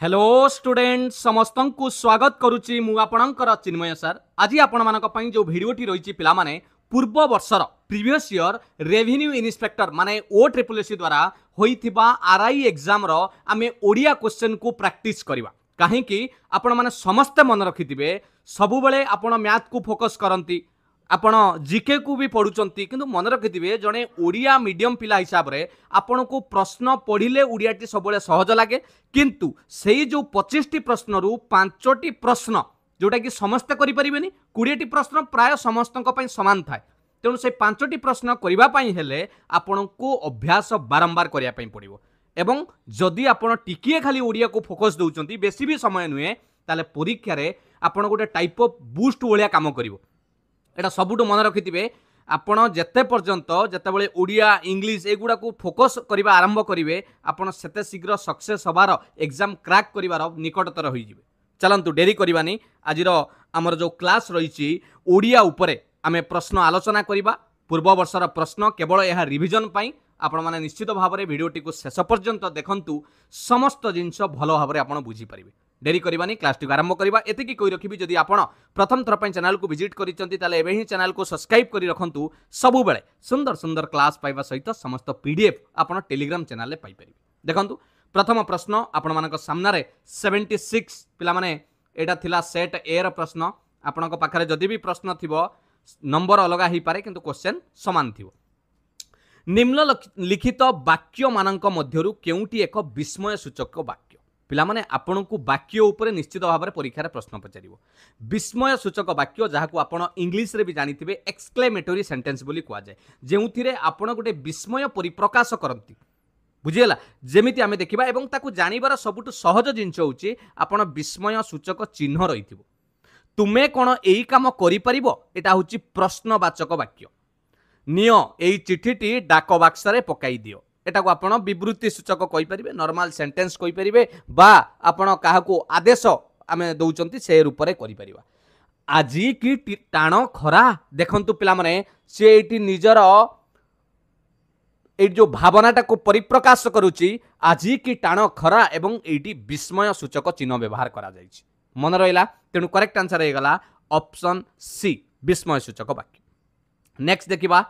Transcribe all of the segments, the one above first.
Hello student समस्त को स्वागत करुच्ची मु आपणकर चिन्मय सर। आज आपण जो भिडटी रही पिलामाने पूर्व वर्षर प्रीवियस ईयर रेवेन्यू इन्स्पेक्टर माने OSSC द्वारा होइथिबा आरआई एग्जाम रो आमे ओडिया क्वेश्चन को प्रैक्टिस करबा कहीं आपण माने समस्त मन रखिथिबे सबु बेले आपण मैथ को फोकस करंती आपण जीके को भी पढ़ुचंती किंतु मन रखिथिबे जने ओडिया मीडियम पिला हिसाब रे आपण को प्रश्न पढ़िले ओडियाटी सबले सहज लागे किंतु सेही जो 25टी प्रश्न रु 5टी प्रश्न जोटा कि समस्त करि परिबेनी 20टी प्रश्न प्राय समस्तक पई समान थाए तेणु से 5टी प्रश्न करिबा पई हेले आपण को अभ्यास बारंबार करिया पई पड़िबो एवं जदि आपण टिकिए खाली ओडिया को फोकस दउचंती बेसी भी समय नुए ताले परीक्षा रे आपण गोटे टाइप ऑफ बूस्ट वलिया काम करिवो। एटा सबुठु मन रखिथिबे आपण जेते पर्यंत जेतेबेले ओडिया इंग्लिश एगुडा को फोकस करिबा आरंभ करिवे आपण सेते शीघ्र सक्सेस हबार एग्जाम क्रैक करिवार निकटतर होई जिवे। चलंतु डेरी करिवानी आजिर हमर जो क्लास रहिछि ओडिया उपरे आमे प्रश्न आलोचना करिबा। पूर्व वर्षर प्रश्न केवल यह रिविजन पई आपण माने निश्चित भाव में भिडियोटी को शेष पर्यंत देखंतु समस्त जिनस भलो भाव में आपण बुझी परिबे। डेरी करिवानी क्लास टी आरंभ करिबा। एतिकी कहि रखिबी जदि आपण प्रथम थर पई चैनल को विजिट करिसंती ताले एबे ही चैनल को सब्सक्राइब करि रखंतु सबु बेले सुंदर सुंदर क्लास पाइबा सहित समस्त पीडीएफ आपण टेलीग्राम चैनल ले पाइ परिबे। देखंतु प्रथम प्रश्न आपण मानक सामना रे 76 पिला माने एटा थिला सेट ए र प्रश्न आपणक पाखरे जदि भी प्रश्न थिबो नंबर अलगा ही पारे किंतु क्वेश्चन समान थिबो। निम्नलिखित वाक्य मानक मध्यरु केउटी एक विस्मय सूचक वाक्य पिला माने आपण को वाक्य ऊपर निश्चित भाव में परीक्षा रे प्रश्न पचारिबो। विस्मय सूचक वाक्य जहाँ को आपण इंग्लिश रे भी जानिथिबे एक्सक्लेमेटरी सेंटेंस बोली कुआ जाय जेउथिरे आपण गोटे विस्मय परिप्रकाश करंती बुझियला जेमिति आमे देखिबा एवं ताकू जानिबार सबुटु सहज जिंस होउची आपण विस्मय सूचक चिन्ह रहिथिबो। तुमे कोन एई काम करि परिबो एटा होउची प्रश्नवाचक वाक्य। नियो एई चिठीटी डाक बाक्स रे पकाई दियो एटा को आपण विवृत्ति सूचक कहि परिबे नॉर्मल सेंटेंस कहि परिबे बा आपण काहाको आदेश आमे दउचंती से रूप रे करि परिबा। आजी की टाण खरा देखंतु पिला माने से एटी निजर ए जो भावनाटा को परिप्रकाश करूची आजी की टाण खरा एवं एटी विस्मय सूचक चिन्ह व्यवहार करा जायछि। मन रहिला तेनु करेक्ट आंसर हे गला ऑप्शन सी विस्मय सूचक वाक्य। नेक्स्ट देखिबा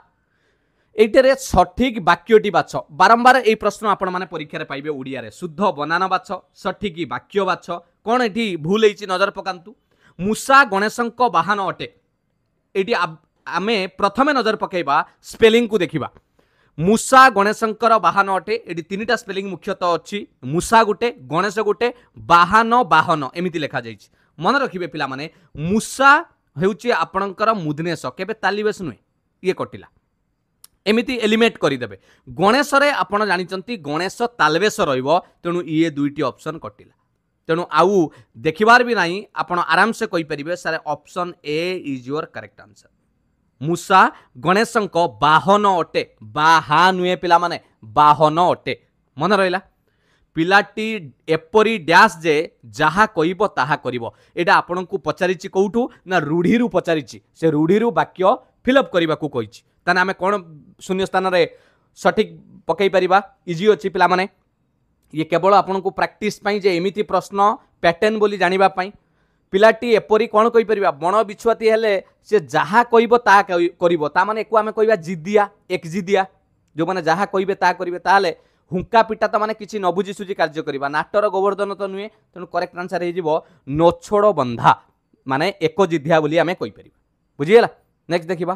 एइटरे सठिक वाक्यटी बाछ बारंबार ए प्रश्न आपण माने परीक्षा रे पाइबे ओडिया रे शुद्ध बनान बाछ सठिक वाक्य बाछ कोन एठी भूल हेछि नजर पकांतु। मूसा गणेशंक वाहन अटे एठी आमे प्रथमे नजर पकेबा स्पेलिंग को देखिबा। मूसा गणेशंकर वाहन अटे एठी तीनिटा स्पेलिंग मुख्यतः अछि मूसा गुटे गणेश गुटे वाहन वाहन एमिति लेखा जाइछि। मन रखिबे पिला माने मूसा हेउछि आपणकर मुदनेश केबे तालिबेस नुए ये कटिला एमिति एलिमेट करदेवे। गणेश रे आपण जानिचंती गणेश तालवेश रहिबो तेणु ये दुईटी ऑप्शन कटिला तेणु आउ देखिबार भी नाही आपण आराम से कहि परिबे sir option A is your correct answer. मूसा गणेशंक वाहन अटे बाहा नुए पिला माने वाहन अटे। मन रहिला पिलाटी एपरी डैश जे जहा कहिबो ताहा करिवो एटा आपण को पचारिछि कोउठु ना रूढ़ी रु पचारिछि से रूढ़ी रु वाक्य फिलअप करबा को कहिछि ताने आमे कोन शून्य स्थान रे सठिक पकई परिबा इजी अछि पिला माने ये केवल आपण को प्रैक्टिस पई जे एमिति प्रश्न पैटर्न बोली जानिबा पई पिलाटी एपरी कोन कहि परिबा बण बिछुआती हेले से जहा कहिबो ता करिवो ता माने एको आमे कहिबा जिदिया एक जिदिया जो माने जहा कहिबे ता करिवे ताले हुंका पिटा तो माने किछि न बुझी सुझी कार्य करिबा नाटर गोवर्धन तो नुए तेणु करेक्ट आंसर हे जिवो नछोड़ बंधा माने एको जिदिया बोली आमे कहि परिबा बुझियला। नेक्स्ट देखिबा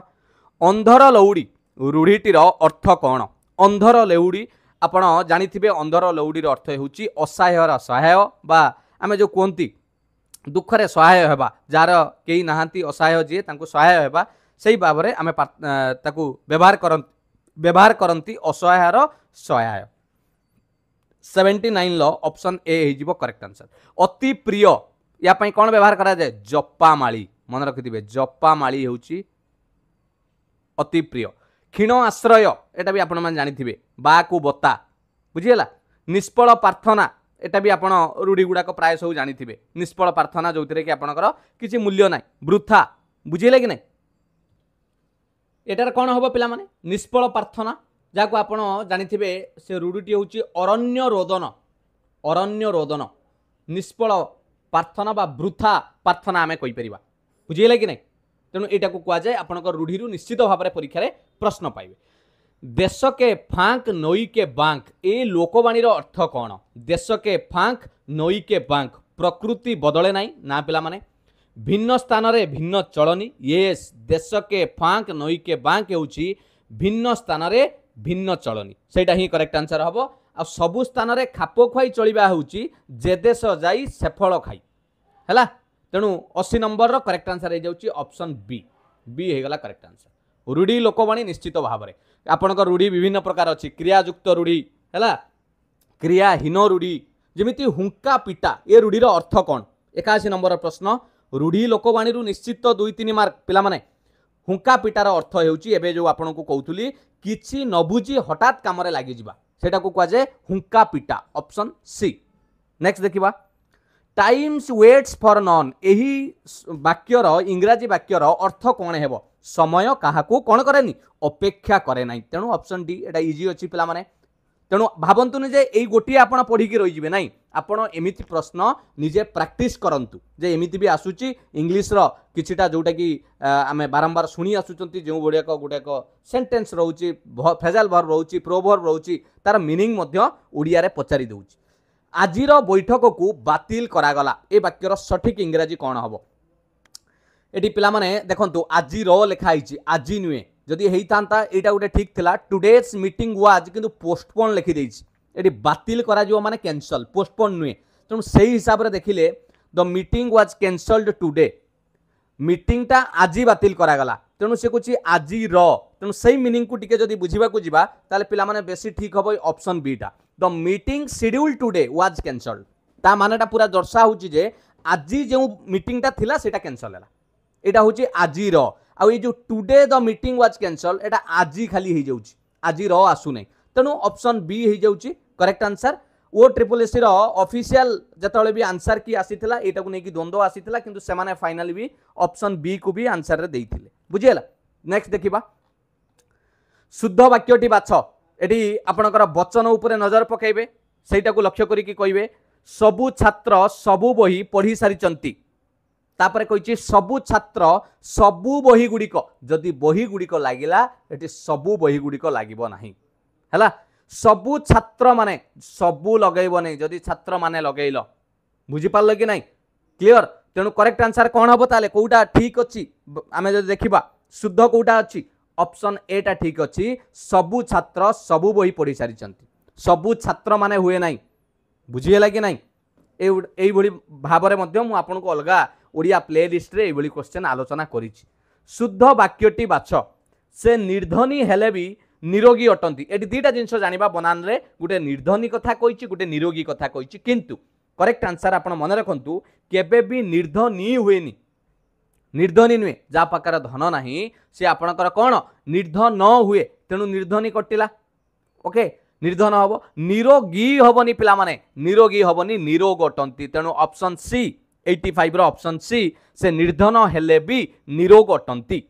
अंधर लौड़ी रूढ़ीटीर अर्थ कौन। अंधर लौड़ी आपण जानिथिबे अंधर लौड़ीर अर्थ हेउची असहायर सहाय बा आमे जो कोंती दुखरे सहाय हेबा जार केही नाहांती असहाय जे तांको सहाय हेबा सेही बाबरे आमे ताकू व्यवहार करंती असहायर सहाय। 79 लो ऑप्शन ए हे जिवो करेक्ट आंसर। अति प्रिय या पई कोन व्यवहार करा जाय जप्पामाळी मन रखिथिबे जप्पामाळी हेउची अति प्रिय। क्षीण आश्रय एटा भी आपण मान जानिथिबे बा को बता बुझियला। निष्फल प्रार्थना एटा भी आपण रूढ़ी गुड़ाक प्राय सब जानिथिबे निष्फल प्रार्थना जोथिरे कि आपणकर किछि मूल्य नाइ वृथा बुझिले कि नै एटार कोन होबो पिला माने निष्फल प्रार्थना जाको आपण जानिथिबे से रूढ़ीटी होउची अरण्य रोदन निष्फल प्रार्थना बा वृथा प्रार्थना आमे कहि परिबा बुझिला कि नहीं तेणु एटा को कुआ जाय आपनकर रूढ़ी निश्चित भाव में परीक्षा रे प्रश्न पाइबे देश के फांक नई के बांक ए लोकवाणी अर्थ कौन देश के फांक नई के बांक प्रकृति बदले नहीं ना पिला माने भिन्न स्थान रे भिन्न चलनी येस देश के फांक नई के बांक होउची भिन्न स्थान रे भिन्न चलनी सेटा ही करेक्ट आंसर हबो आ सबु स्थान रे खाप खुआई चलिबा होउची जे देश जाई से फल खाई हैला तेणु 80 नंबर रो करेक्ट आंसर हो जाउची ऑप्शन बी बी हे गला करेक्ट आंसर रूढ़ी लोकवाणी निश्चित भाव में आपनकर रूढ़ी विभिन्न प्रकार अच्छी क्रियायुक्त रूढ़ी है क्रियाहीन रूढ़ी जमीती हुंका पिटा ये रूढ़ीर अर्थ कौन 81 नंबर प्रश्न रूढ़ी लोकवाणी निश्चित 2-3 मार्क पिला माने हुंका पिटार अर्थ होउची एबे जो आपन को कहउतुली किछि न बुझी हठात काम रे लागि जिबा सेटा को कह जाय हुंका पिटा ऑप्शन सी नेक्स्ट देखिबा टाइम्स वेट्स फॉर नॉन एही वाक्यर इंग्राजी वाक्यर अर्थ कौन हेबो समय काहाकू कौन करेनी अपेक्षा करे नहीं तेणु ऑप्शन डी एटा इजी अच्छी पिला माने तेणु भावंतुनि जे एई गोटी आपण पढ़ी रही जिवे नहीं आपण एमिति प्रश्न निजे प्रैक्टिस करंतु जे एमिति भी आसुची इंग्लिश रो किछिटा जोटा कि आमे बारंबार सुनी आसुचंती जो गुड़ाक सेंटेंस रहउची फ्रेजल वर्ब रहउची प्रोवर्ब रहउची तार मीनिंग मध्य ओडिया रे पचारि दउची आजिर बैठक को बातिल करागला ए वाक्यर सठिक इंग्राजी कौन हम ये पिला माने देखंतु आजि रो लिखा है आजि नुए जदि हेइतांता एटा गोटे ठीक थिला टुडेस मीटिंग वाज किंतु पोस्टपोन लिखि देइछि एटी बातिल करा जो माने कैंसल पोस्टपोन नुए तेणु सेही हिसाब रे देखिले the meeting was cancelled today meeting टा आजि बातिल करागला तेणु से कुछ आजि रो तेणु सेही मीनिंग को टिके जदि बुझिबा को जिबा ताले पिला माने बेसी ठीक हबो ऑप्शन बी टा the meeting schedule today was cancelled ता मानेटा पूरा दर्शा होची जे आजि जो मीटिंग टा थिला सेटा कैंसल हैला एटा होची आजि रो आ ये जो today the meeting was cancel एटा आजि खाली हे जाउची आजि रो आसु नै तेणु ऑप्शन बी हे जाउची करेक्ट आंसर ओ ट्रिपल एस रो ऑफिशियल जतले भी आंसर की आसीथिला एटा को नै कि द्वंद्व आसीथिला किंतु से माने फाइनली भी ऑप्शन बी को भी आंसर रे देइथिले बुझियला नेक्स्ट देखिबा शुद्ध वाक्यटी बाछ एटी आपनकर वचन उपरे नजर पकेबे सेटा को लक्ष्य करी कि कहिबे सबु छात्र सबु बही पढ़ी सारिचंती तापर कहिछि सबु छात्र सबु बही गुड़िक जदि बही गुड़िक लागिला एटी सबु बही गुड़िक लागिबो नाही हैला सबु छात्र माने सबु लगेइबो नै जदि छात्र माने लगेइलो बुझि पारलो कि नाही क्लियर तेणु करेक्ट आंसर कौन हम ताले कोउटा ठीक अछि आमे जदि देखिबा शुद्ध कोउटा अछि ऑप्शन ए टा ठीक अछि सबु छात्र सबु बही पढ़ी सारिचंती सबु छात्र माने हुए नाही बुझिएला कि नाही एई भली भाबरे मध्य मु आपन को अलगा ओडिया प्लेलिस्ट रे एई भली क्वेश्चन आलोचना करिछि शुद्ध वाक्यटी बाछ से निर्धनी हेले भी निरोगी अटंती एटी दुईटा जिनस जानिबा बनान रे गुटे निर्धनी कथा कहिछि गुटे निरोगी कथा कहिछि किंतु करेक्ट आंसर आपण मन रखंतु केबे भी निर्धनी हुएनी निर्धनी नुहे जा पाकर धन नाही से आपणकर कौन निर्धन न हुए तेणु निर्धनी कटिला ओके निर्धन हम निरोगी हबनी पिला माने निरोगी हबनी निरोग अटंती तेणु ऑप्शन सी 85 रो ऑप्शन सी से निर्धन हेले भी निरोग अटंती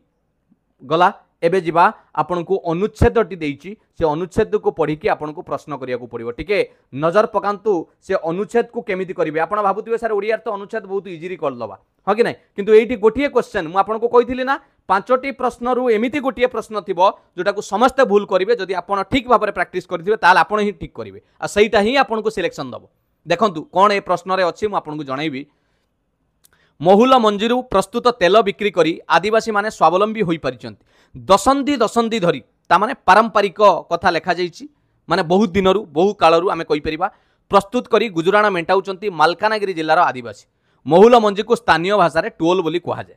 गला एबे जिबा आपन को अनुच्छेदटी देइची से अनुच्छेद को पढ़ी कि आपन को प्रश्न करिया को पड़िबो टिके नजर पकांतु से अनुच्छेद को केमिति करिवे आपन भाबुतिबे सर ओडिया तो अनुच्छेद बहुत इजीली कर लबा ह कि नै किंतु एठी गोटिए क्वेश्चन मु आपन को कहिथिली ना 5टी प्रश्न रु एमिति गोटिए प्रश्न थिबो जोटा को समस्त भूल करिवे जदि आपन ठीक भाबरे प्रैक्टिस करथिबे ताल आपन ही ठीक करिवे आ सेइटा ही आपन को सिलेक्शन दबो देखंतु कोन ए प्रश्न रे अछि मु आपन को जणाइबी महुल मंजीरु प्रस्तुत तेल बिक्री करी आदिवासी माने स्वावलंबी होई परिचंती दशंधी धरी ता माने पारंपरिक कथा लेखा जाइछि माने बहुत दिनरु बहु कालरु आमे कहि परिबा प्रस्तुत करी गुजराण मेंटाउचंती मालकानगिरी जिल्लार आदिवासी महुल मंजी को स्थानीय भाषा रे टोल बोली कहा जाए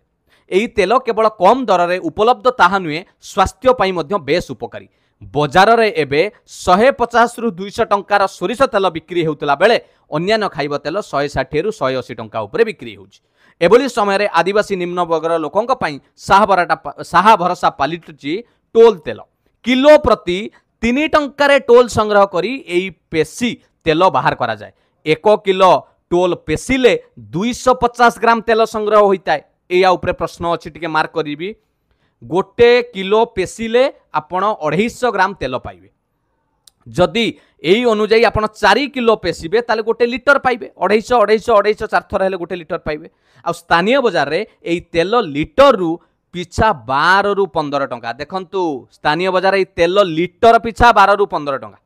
एही तेल केवल कम दर रे उपलब्ध ताहा नुहे स्वास्थ्य पई मध्य बेस उपकारी बजार रे एबे 150 रु 200 टंकार सोरिष तेल बिक्री हेउतला बेले अन्यान्य खाइबा तेल 160 रु 180 टंका उपरे बिक्री होउछि एभली समय रे आदिवासी निम्न वर्गर लोकंक पई साहा भरसा पालिटुची टोल तेल किलो प्रति 3 टंकार टोल संग्रह करी एई पेशी तेल बाहर करा जाए 1 किलो टोल पेशिले 250 ग्राम तेल संग्रह होता है या उपरे प्रश्न अच्छी टिके मार्क करी गोटे किलो पेशिले आपण 250 ग्राम तेल पाइबे जदि यही अनुजाई आप 4 किलो पेशिबे ताले गोटे लिटर पाइबे 250 4 थर हेले गोटे लिटर पाइबे। आ स्थानीय बजार रे एई तेल लिटर रु पिछा 12 रु 15 टंका। देखंतु स्थानीय बजार एई तेल लिटर पिछा 12 रु 15 टंका।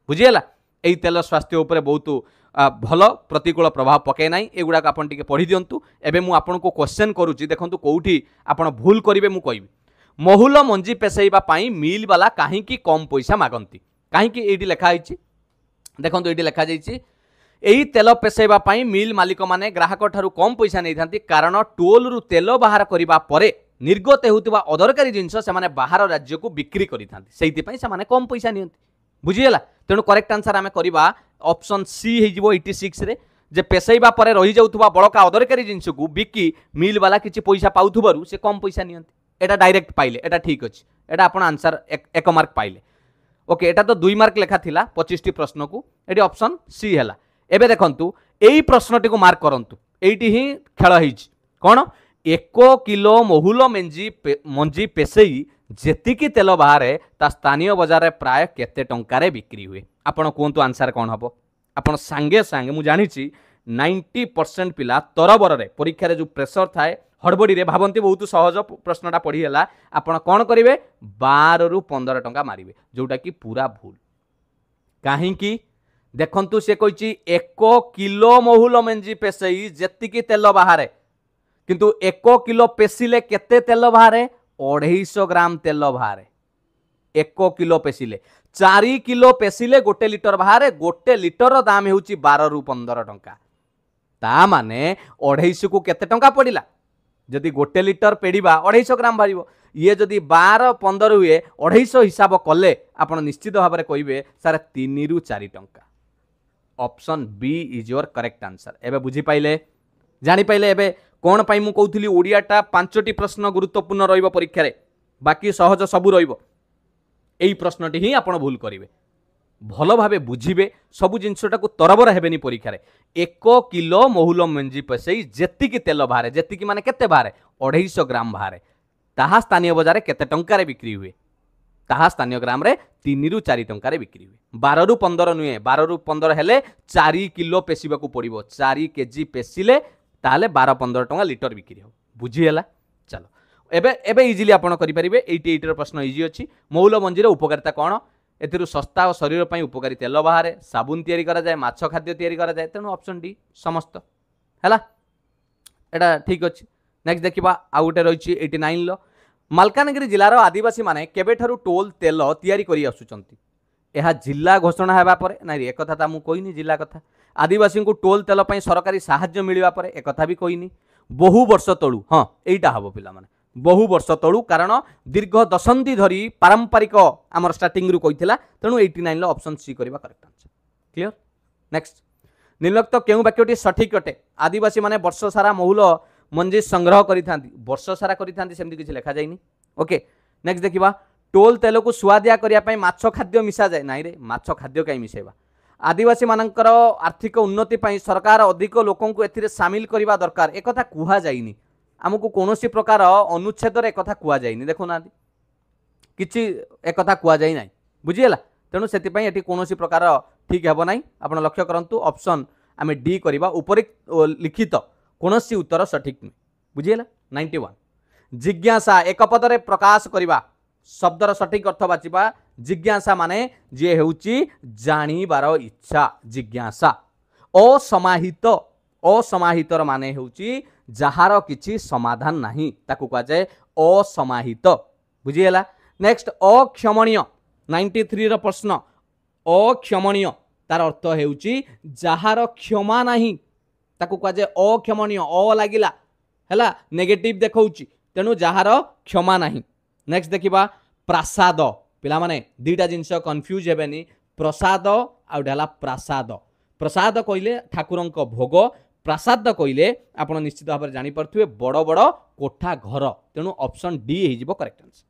बुझीगला एई तेल स्वास्थ्य उपरे बहुत भल प्रतिकूल प्रभाव पके ना एगुड़ा आपन टिके पढ़ी दियंतु। एबे मु आपन को क्वेश्चन करूची देखंतु कोउठी आपन भूल करिवे मु कहबी। महुल मंजी पेसैबा पाई मिल वाला काहींकी कम पैसा मागंती काहींकी एठी लेखा आइछि देखंतु एठी लेखा जाइछि एही तेल पेसैबा पाई मिल मालिक माने ग्राहक ठारू कम पैसा नै थांती कारण टोल रु तेल बाहर करिबा परे निर्गत हेउतिबा अदरकारी जिंस से माने बाहर राज्य को बिक्री करि थांती सेहिति पई से माने कम पैसा नियंती। बुझीगला तेणु करेक्ट आंसर आमे करिबा ऑप्शन सी हे जिवो 86 रे जे पेसैबा परे रही जाउथुबा बड़का अदरकारी जिंस को बिकी मिल वाला किछि पैसा पाउथुबारु से कम पैसा नियंती। एटा डायरेक्ट पाइले एटा ठीक अछि एटा आपण आंसर एक मार्क पाइले। ओके एटा तो 2 मार्क लेखा थिला 25 टी प्रश्न को एटी ऑप्शन सी हैला। एबे देखंतु एई प्रश्नटी को मार्क करंतु एइटी ही खेल हिच कोन 1 किलो महुल मंजी पेसई जेतिकी तेल बाहरे ता स्थानीय बाजार रे प्राय केते टंकारे बिक्री हुए आपण कोंतु आंसर कोन हबो। आपण सांगे सांगे मु जानिछि 90% पिला तरबर रे परीक्षा रे जो प्रेशर थाए हड़बड़ी रे भावंती बहुत सहज प्रश्नटा पढ़ी है आपण कौन करेंगे 12 रु 15 टंका मारिबे जोटा कि पूरा भूल कहीं देखंतु से कहिछि 1 किलो महुल मंजी पेसई जेतिकी तेल बाहरे किंतु 1 किलो पेसिले केते तेल बाहरे 250 ग्राम तेल बाहरे 1 किलो पेसिले 4 किलो पेसिले गोटे लिटर बाहरे गोटे लिटर दाम हेउछि 12 रु 15 टंका ता माने 250 को केते टंका पड़िला जदि गोटे लिटर पेड़ीबा 250 ग्राम बाहर ये जदि 12 15 हुए 250 हिसाब कले आप निश्चित भाव में कहे सारे 3 रु 4 टंका। Option B is your correct answer. एबे बुझी पाइले जानी पाइले एबे कोन पाई मु कहउथली ओडियाटा 5टी प्रश्न गुरुत्वपूर्ण रहिबो परीक्षा रे बाकी सहज सबु रहिबो एई प्रश्नटी ही आपण भूल करिवे भल भावे बुझिबे सबु जिनसटा को तरबर हेबेनी परीक्षा रे 1 किलो महुल मंजी पेसई जेतिकी तेल बाहरे जेतिकी माने केते बाहरे 250 ग्राम बाहरे ताहा स्थानीय बाजार रे केते टंका रे बिक्री हुए ताहा स्थानीय ग्राम रे 3 रु 4 टंका रे बिक्री हुए 12 रु 15 नुए 12 रु 15 हेले 4 किलो पेसिबा को पड़िबो 4 केजी पेसिले ताले 12 15 टंका लिटर बिक्री हो बुझी हैला। चलो एबे एबे इजीली आपण करि परिबे 88 रो प्रश्न इजी अछि महुल मंजी रो उपकारिता कोन एथिरु सस्ता और शरीर पर उपकारी तेल बाहर साबुन तैयारी करा जाए माछ खाद्य तैयारी करा जाए तेणु ऑप्शन डी समस्त हैला एटा ठीक अछि। नेक्स्ट देखिबा आ गुटे रहिछि 89 लो मालकानगिरी जिल्लार आदिवासी माने केबेठारु टोल तेल तैयारी करी आसुचंती एहा जिल्ला घोषणा हेबा परे नाइ एक कथा ता मु कोइनी जिल्ला कथा आदिवासी को टोल तेल पई सरकारी सहायता मिलिबा परे एक कथा भी कोइनी बहु वर्ष तळु हां एइटा हबो पिला माने बहु वर्ष तळु कारण दीर्घ दशंधि धरी पारंपरिक आमर स्टार्टिंग रु कहितला तेणु 89 लो ऑप्शन सी करबा करेक्ट आंसर। क्लियर। नेक्स्ट निम्नलिखित केउ वाक्यटी सठिक अटे आदिवासी माने वर्ष सारा महुल मंजी संग्रह करिथांती वर्ष सारा करिथांती सेमति किछि लेखा जाइनी। ओके नेक्स्ट देखिबा टोल तेल को सुआदिया करिया पई माछ खाद्य मिसा जाय नाइ रे माछ खाद्य काई मिसेबा आदिवासी मानकर आर्थिक उन्नति पई सरकार अधिक लोकन को एथिरे शामिल करबा दरकार एक कथा कुहा जाइनी आमको कौन प्रकार अनुच्छेद एक कथा कुआ जाइनी देखो ना किछि एक कथा कुआ जाई नाही बुझीगला तेणु से कौन प्रकार ठीक हेब नाही आपण लक्ष्य करंतु ऑप्शन आमे डी करबा उपरिक्त लिखित कौन उत्तर सठिक नुहे बुझीगला। 91 जिज्ञासा एक पदरे प्रकाश करबा शब्दर सठिक अर्थ बाचिबा जिज्ञासा माने जे हेउची जानिबार इच्छा जिज्ञासा असमाहित असमाहितर माने हेउची जहार किछि समाधान नाही ताकू कहा जाए असमाहित बुझीगला। नेक्स्ट अक्षमणीय 93 रो प्रश्न अक्षमणीय तार अर्थ हेउची जहार क्षमा नाही ताकू कहा जाए अक्षमणीय अ लागिला हैला नेगेटिव देखौची तेणु जहार क्षमा नाही। नेक्स्ट देखिबा प्रासाद पिला माने दीटा जिंस कंफ्यूज हेबेनी प्रसाद आउडला प्रासाद प्रसाद कहिले ठाकुरंक भोग प्रासाद कहले आप निश्चित भाव में जापे बड़ बड़ कोठा घर तेणु ऑप्शन डी हो करेक्ट आंसर।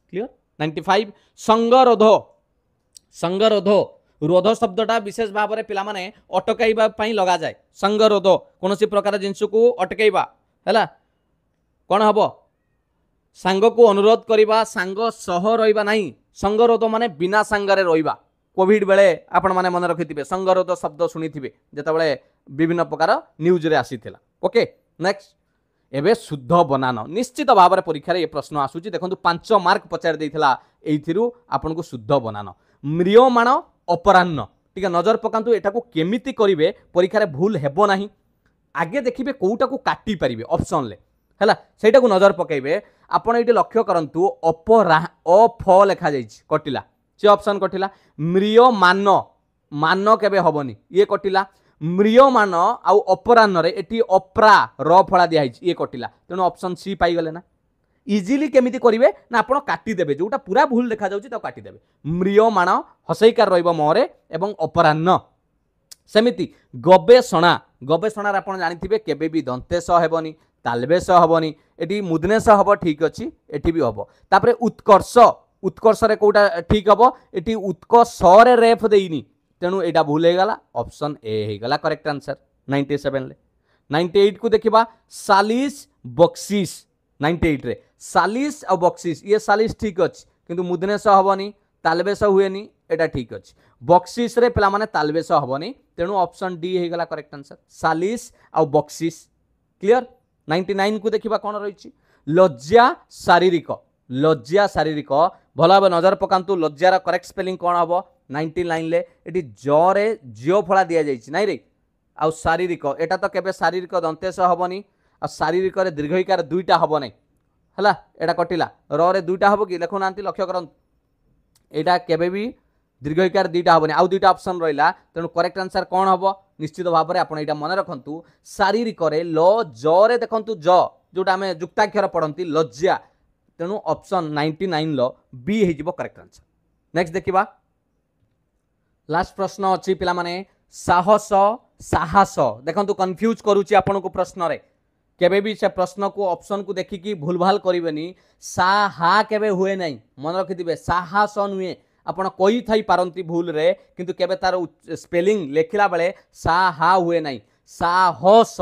क्लियर। 95 संगरोध संगरोध रोध शब्दटा विशेष भाव में पिलाने अटकैवा लगा जाए संगरोध कौन प्रकार जिनस को अटकैवा है कौन हम सांग को अनुरोध करवा सांग सह रहा नहीं संगरोध माने बिना संगरे रहिबा कोविड बेले आपण माने मन रखिथिबे संगरोध शब्द शुणिथिबे जेतेबेले विभिन्न प्रकार न्यूज रे आसीथिला ओके नेक्स्ट एबे शुद्ध बनान निश्चित भाव में परीक्षा ये प्रश्न आसूची देखंतु 5 मार्क पचार देथिला एइथिरु आपनको शुद्ध बनान म्रियमाण अपराह्न ठीक नजर पकांतु एटाको केमिति करिवे परीक्षा रे भूल हेबो नाही आगे देखिबे कोउटा को काटी परिबे ऑप्शन ले हैला सेटा को नजर पकाइबे आपण एटी लक्ष्य करंतु अफ लेखा जाइछि कटिला से ऑप्शन कटिला म्रियमान मान केबे हबनी ये कटिला म्रियमान आउ अपराह्न रे एटी अपरा र फळा दिया ये कटिला तेणु ऑप्शन सी पाई गले ना इजिली केमिति करिवे ना आपण काटी देबे जोटा पूरा भूल देखा जाउछि ता काटी देबे म्रियमान हसैकार रहइबो मोरे एवं अपराह्न सेमिति गवेषणा गवेषणा आपण जानिथिबे केबे भी दंतेश हेबनी तालबेश हेबनी एटी मुदनेश हबो ठीक अछि एटी भी हबो तापरे उत्कर्ष उत्कर्ष रे कोटा ठीक हबो एटी उत्कर्ष रे रेफ देइनी तेणु एटा भूल गला ऑप्शन ए हे गला करेक्ट आंसर 97 ले 98 को देखिबा सालिस बक्सिस 98 रे सालिस और बक्सिस ये सालिस ठीक अछि किंतु मुदनेश हबनी तालबेश हुएनी एटा ठीक अछि बक्सिस रे पिला माने तालबेश हबनी तेणु ऑप्शन डी हे गला करेक्ट आंसर सालिस और बक्सिस क्लियर 99 को देखिबा कोन रहिछि लज्जा शारीरिक भल भाव नजर पकांतु लज्जार करेक्ट स्पेलिंग कौन हम 99 ले एटी जरे जियो फला दिया जाइछि नाही रे आ शारीरिक एटा तो केबे शारीरिक दंतेश हबनी आ शारीरिक रे दीर्घईकार दुईटा हबो नै हला एटा कटिला र रे दुईटा हबो कि लेखु नांती लक्ष्य करन एटा केबे भी दीर्घईकार दुईटा हबनी आ दुईटा ऑप्शन रहिला तेनु करेक्ट आंसर कौन हबो निश्चित भाव में आपण एटा मन रखंतु शारीरिक रे ल ज रे देखंतु ज जोटा हमें जुक्ताक्षर पढ़ंती लज्जा तेणु ऑप्शन 99 लो बी हो करेक्ट आंसर नेक्स्ट देखिबा लास्ट प्रश्न अच्छी पिला माने साहस साहस देखंतु कंफ्यूज करूची आपन को प्रश्न रे केबे भी से प्रश्न को ऑप्शन को देखिकी भूल भाल करिवेनी साहा केबे हुए नहीं मन रखिथिबे साहस नुए आपण कहि थाई पारंती भूल रे किंतु केबे तार स्पेलिंग लेखिला बेले साहा हुए नहीं साहस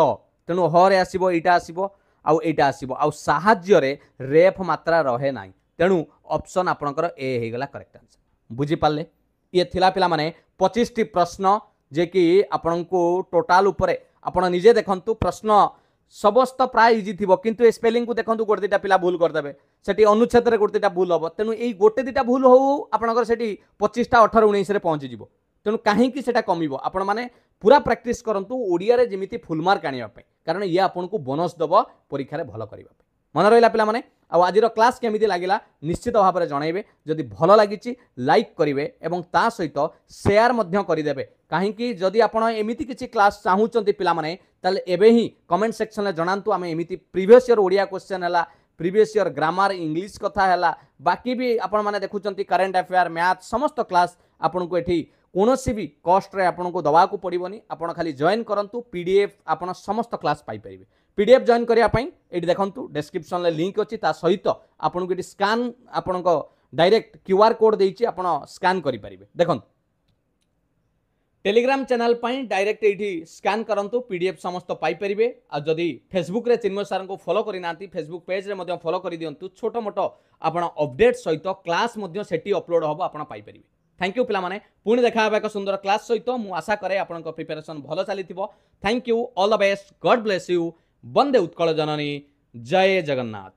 तेणु ह रे आसीबो एटा आसीबो आउ एटा आसीबो आउ साहाज्य रे रेफ मात्रा रहे नाही तेणु ऑप्शन आपणकर ए हे गला करेक्ट आंसर बुझी पाले ये थिला पिला माने 25 टी प्रश्न जे कि आपन को टोटाल ऊपर आपण निजे देखंतु प्रश्न समस्त प्राय इजी थिबो किंतु स्पेलिंग को देखंतु गोटे दिटा पिला भूल कर देबे सेठी अनुच्छेद रे गोटे दिटा भूल हबो तेणु एई गोटे दिटा भूल हो आपणकर सेठी 25 टा 18 19 रे पहुंची जिवो तेणु कहीं सेटा कमिबो आपण माने पूरा प्रैक्टिस करंतु ओडिया रे जेमिति फुल मार्क आनिया पे कारण ये आपन को बोनस दबो परीक्षा रे भलो करिबा पे मन रहिला पिला माने आ आजिर क्लास केमिति लागिला निश्चित भाव में जनइबे जदि भलो लागिछि लाइक करिवे एवं ता सहित शेयर मध्य करिदेबे काहेकि जदि आपण एमिति किछि क्लास चाहूचंती पिला माने ताले एबे ही कमेंट सेक्शन में जणांतु आमे एमिति प्रीवियस ईयर ओडिया क्वेश्चन हला प्रीवियस ईयर ग्रामर इंग्लिश कथा हला बाकी भी आपण माने देखुचंती करंट अफेयर मैथ समस्त क्लास आपण को एठी कोनोसी भी कॉस्ट रे आपन को दवा को पड़िबनी आपन खाली जॉइन करंतु पीडीएफ आपन समस्त क्लास पाई परिबे पीडीएफ जॉइन करिया पई एठी देखंतु डिस्क्रिप्शन ले लिंक अछि ता सहित आपन को एठी स्कैन आपन को डायरेक्ट क्यूआर कोड देइछि आपन स्कैन करि परिबे देखंतु टेलीग्राम चैनल पई डायरेक्ट एठी स्कैन करंतु पीडीएफ समस्त पाई परिबे आ जदी फेसबुक रे चिन्मय सर को फॉलो करि नांती फेसबुक पेज रे मध्य फॉलो करि दियंतु छोटो मोटो आपन अपडेट सहित क्लास मध्य सेठी अपलोड होबो आपन पाई परिबे थैंक यू पिला माने पुणी देखा एक सुंदर क्लास सहित मु आशा करे आपन को प्रिपरेशन भलो चली thank you all the best God bless you वंदे उत्कल जननी जय जगन्नाथ।